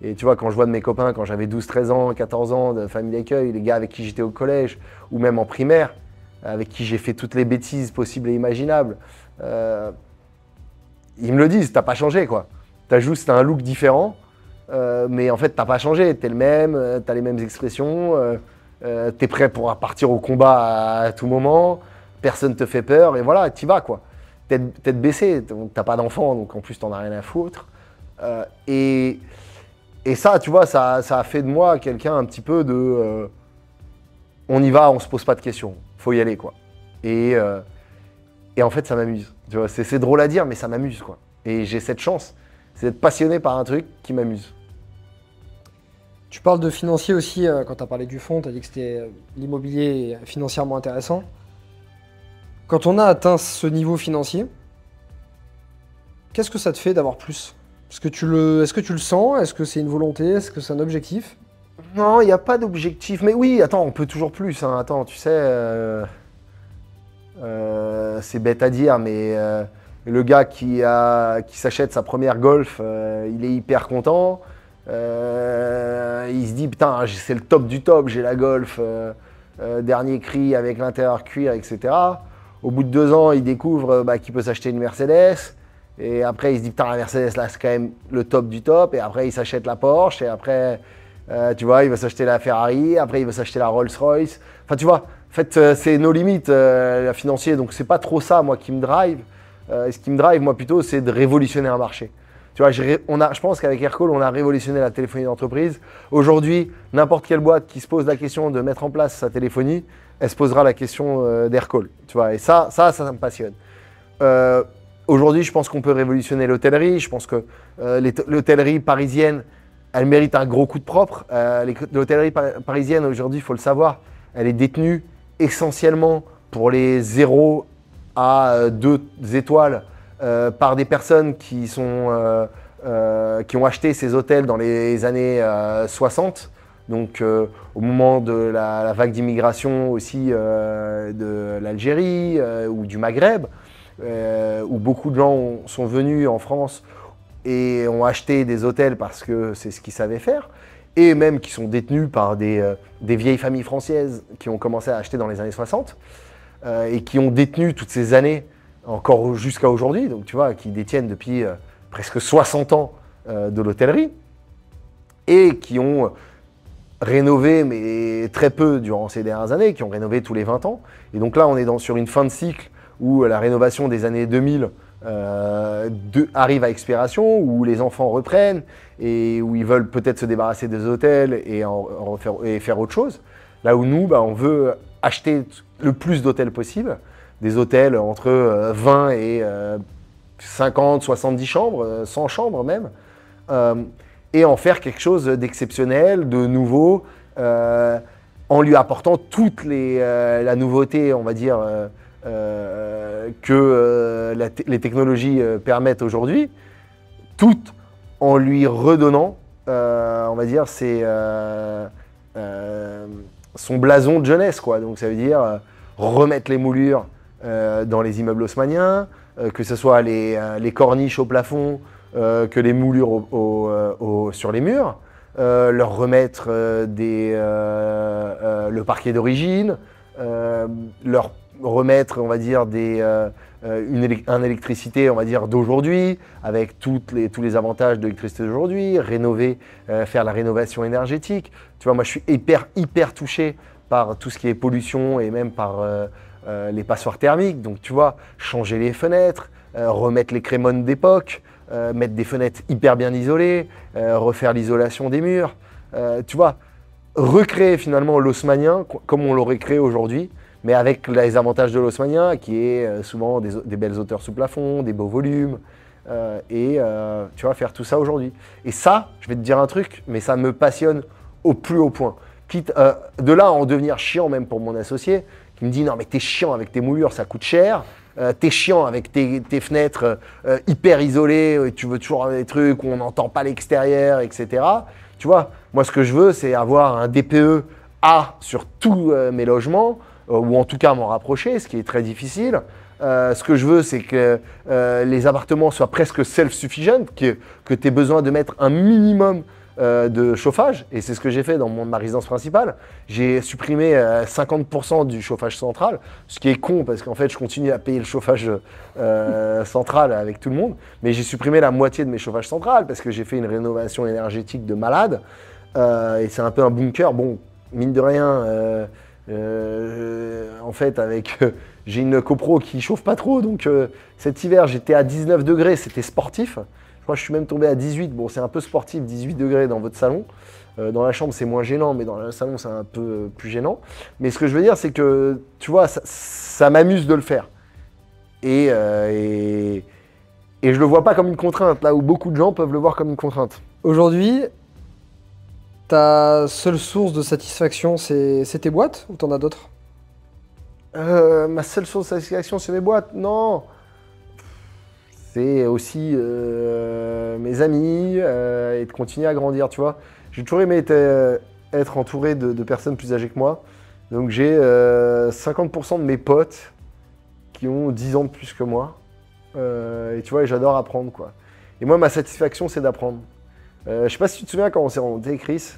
Et tu vois, quand je vois de mes copains, quand j'avais 12, 13 ans, 14 ans, de famille d'accueil, les gars avec qui j'étais au collège, ou même en primaire, avec qui j'ai fait toutes les bêtises possibles et imaginables, ils me le disent, t'as pas changé, quoi. T'as juste un look différent, mais en fait, t'as pas changé. T'es le même, t'as les mêmes expressions, t'es prêt pour partir au combat à tout moment, personne te fait peur, et voilà, t'y vas, quoi. Tête baissée, t'as pas d'enfant, donc en plus, t'en as rien à foutre. Et ça, tu vois, ça a fait de moi quelqu'un un petit peu de... on y va, on se pose pas de questions. Faut y aller, quoi. Et en fait, ça m'amuse. Tu vois, c'est drôle à dire, mais ça m'amuse, quoi. Et j'ai cette chance, c'est d'être passionné par un truc qui m'amuse. Tu parles de financier aussi, quand tu as parlé du fonds, tu as dit que c'était l'immobilier financièrement intéressant. Quand on a atteint ce niveau financier, qu'est-ce que ça te fait d'avoir plus ? Est-ce que tu le sens ? Est-ce que c'est une volonté ? Est-ce que c'est un objectif ? Non, il n'y a pas d'objectif. Mais oui, attends, on peut toujours plus. Hein. Attends, tu sais, c'est bête à dire, mais le gars qui s'achète sa première Golf, il est hyper content. Il se dit, putain, c'est le top du top, j'ai la Golf, dernier cri avec l'intérieur cuir, etc. Au bout de 2 ans, il découvre qu'il peut s'acheter une Mercedes. Et après, il se dit, putain, la Mercedes, là, c'est quand même le top du top. Et après, il s'achète la Porsche. Et après, tu vois, il va s'acheter la Ferrari. Après, il va s'acheter la Rolls-Royce. Enfin, tu vois, en fait, c'est nos limites, la financier. Donc, c'est pas trop ça, moi, qui me drive. Ce qui me drive, moi, plutôt, c'est de révolutionner un marché. Tu vois, je pense qu'avec Aircall, on a révolutionné la téléphonie d'entreprise. Aujourd'hui, n'importe quelle boîte qui se pose la question de mettre en place sa téléphonie, elle se posera la question d'Aircall. Tu vois, et ça me passionne. Aujourd'hui, je pense qu'on peut révolutionner l'hôtellerie. Je pense que l'hôtellerie parisienne, elle mérite un gros coup de propre. L'hôtellerie parisienne, aujourd'hui, il faut le savoir, elle est détenue essentiellement pour les 0 à 2 étoiles par des personnes qui ont acheté ces hôtels dans les années 60. Donc au moment de la vague d'immigration aussi de l'Algérie ou du Maghreb, où beaucoup de gens sont venus en France et ont acheté des hôtels parce que c'est ce qu'ils savaient faire, et même qui sont détenus par des vieilles familles françaises qui ont commencé à acheter dans les années 60 et qui ont détenu toutes ces années encore jusqu'à aujourd'hui, donc tu vois, qui détiennent depuis presque 60 ans de l'hôtellerie et qui ont rénové, mais très peu durant ces dernières années, qui ont rénové tous les 20 ans. Et donc là, on est sur une fin de cycle où la rénovation des années 2000 arrive à expiration, où les enfants reprennent et où ils veulent peut-être se débarrasser des hôtels et faire autre chose. Là où nous, on veut acheter le plus d'hôtels possible, des hôtels entre 20 et 50, 70 chambres, 100 chambres même, et en faire quelque chose d'exceptionnel, de nouveau, en lui apportant toute la nouveauté, on va dire, que les technologies permettent aujourd'hui, tout en lui redonnant, on va dire, son blason de jeunesse, quoi. Donc ça veut dire remettre les moulures dans les immeubles haussmanniens, que ce soit les corniches au plafond, que les moulures sur les murs, leur remettre le parquet d'origine, leur remettre, on va dire, une électricité, on va dire, d'aujourd'hui, avec tous les avantages de l'électricité d'aujourd'hui, rénover, faire la rénovation énergétique. Tu vois, moi, je suis hyper touché par tout ce qui est pollution et même par les passoires thermiques. Donc, tu vois, changer les fenêtres, remettre les crémones d'époque, mettre des fenêtres hyper bien isolées, refaire l'isolation des murs. Tu vois, recréer finalement l'haussmannien comme on l'aurait créé aujourd'hui, mais avec les avantages de l'haussmannien, qui est souvent des belles hauteurs sous plafond, des beaux volumes, et tu vois, faire tout ça aujourd'hui. Et ça, je vais te dire un truc, mais ça me passionne au plus haut point. Quitte de là à en devenir chiant même pour mon associé, qui me dit « Non mais t'es chiant avec tes moulures, ça coûte cher, t'es chiant avec tes fenêtres hyper isolées, tu veux toujours des trucs où on n'entend pas l'extérieur, etc. » Tu vois, moi ce que je veux, c'est avoir un DPE A sur tous mes logements, ou en tout cas m'en rapprocher, ce qui est très difficile. Ce que je veux, c'est que les appartements soient presque self-sufficient, que tu aies besoin de mettre un minimum de chauffage, et c'est ce que j'ai fait dans ma résidence principale. J'ai supprimé 50% du chauffage central, ce qui est con parce qu'en fait je continue à payer le chauffage central avec tout le monde, mais j'ai supprimé la moitié de mes chauffages centrales parce que j'ai fait une rénovation énergétique de malade, et c'est un peu un bunker. Bon, mine de rien, en fait j'ai une copro qui chauffe pas trop, donc cet hiver j'étais à 19 degrés, c'était sportif. Je crois que je suis même tombé à 18. Bon, c'est un peu sportif, 18 degrés dans votre salon. Dans la chambre, c'est moins gênant, mais dans le salon, c'est un peu plus gênant. Mais ce que je veux dire, c'est que, tu vois, ça m'amuse de le faire. Et je le vois pas comme une contrainte, là où beaucoup de gens peuvent le voir comme une contrainte. Aujourd'hui, ta seule source de satisfaction, c'est tes boîtes ou t'en as d'autres? Ma seule source de satisfaction, c'est mes boîtes? Non. C'est aussi mes amis et de continuer à grandir, tu vois. J'ai toujours aimé être entouré de personnes plus âgées que moi. Donc j'ai 50% de mes potes qui ont 10 ans de plus que moi. Et tu vois, j'adore apprendre, quoi. Et moi, ma satisfaction, c'est d'apprendre. Je sais pas si tu te souviens quand on s'est rencontrés, Chris.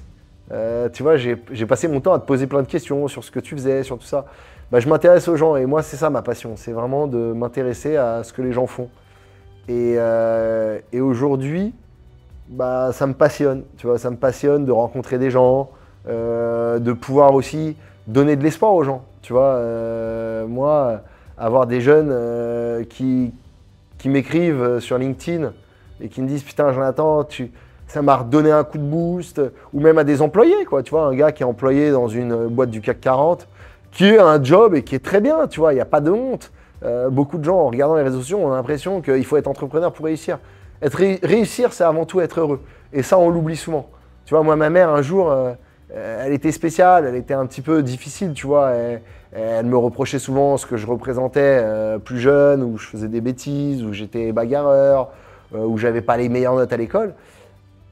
Tu vois, j'ai passé mon temps à te poser plein de questions sur ce que tu faisais, sur tout ça. Bah, je m'intéresse aux gens et moi, c'est ça ma passion. C'est vraiment de m'intéresser à ce que les gens font. Et aujourd'hui, bah, ça me passionne, tu vois, ça me passionne de rencontrer des gens, de pouvoir aussi donner de l'espoir aux gens, tu vois. Moi, avoir des jeunes qui m'écrivent sur LinkedIn et qui me disent « Putain, Jonathan, ça m'a redonné un coup de boost », ou même à des employés, quoi. Tu vois, un gars qui est employé dans une boîte du CAC 40, qui a un job et qui est très bien, tu vois, il n'y a pas de honte. Beaucoup de gens, en regardant les réseaux sociaux, ont l'impression qu'il faut être entrepreneur pour réussir. Réussir, c'est avant tout être heureux. Et ça, on l'oublie souvent. Tu vois, moi, ma mère, un jour, elle était spéciale, elle était un petit peu difficile, tu vois. Elle me reprochait souvent ce que je représentais plus jeune, où je faisais des bêtises, où j'étais bagarreur, où j'avais pas les meilleures notes à l'école.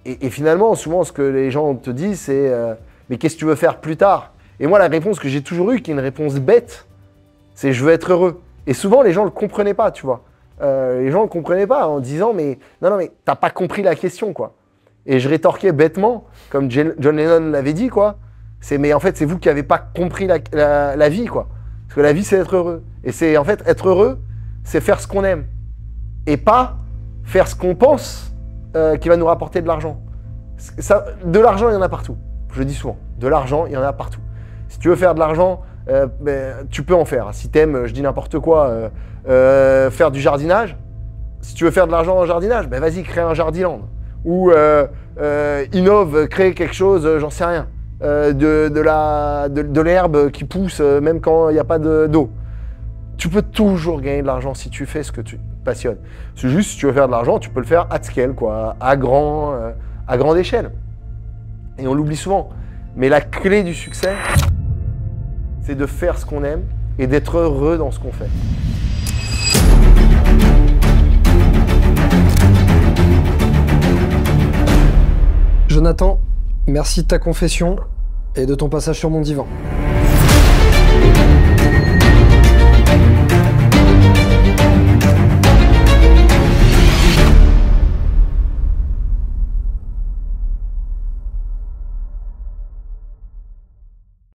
Et finalement, souvent, ce que les gens te disent, c'est mais qu'est-ce que tu veux faire plus tard? Et moi, la réponse que j'ai toujours eue, qui est une réponse bête, c'est je veux être heureux. Et souvent, les gens ne le comprenaient pas, tu vois. Les gens ne le comprenaient pas en disant mais non, mais t'as pas compris la question, quoi. Et je rétorquais bêtement, comme John Lennon l'avait dit, quoi. Mais en fait, c'est vous qui n'avez pas compris la vie, quoi. Parce que la vie, c'est être heureux. Et c'est en fait, être heureux, c'est faire ce qu'on aime. Et pas faire ce qu'on pense qui va nous rapporter de l'argent. De l'argent, il y en a partout. Je le dis souvent. De l'argent, il y en a partout. Si tu veux faire de l'argent, tu peux en faire. Si tu aimes, je dis n'importe quoi, faire du jardinage, si tu veux faire de l'argent en jardinage, vas-y, crée un jardiland. Ou innove, crée quelque chose, j'en sais rien. De l'herbe qui pousse même quand il n'y a pas d'eau. Tu peux toujours gagner de l'argent si tu fais ce que tu passionnes. C'est juste, si tu veux faire de l'argent, tu peux le faire at scale, quoi, à grande échelle. Et on l'oublie souvent. Mais la clé du succès, c'est de faire ce qu'on aime et d'être heureux dans ce qu'on fait. Jonathan, merci de ta confession et de ton passage sur mon divan.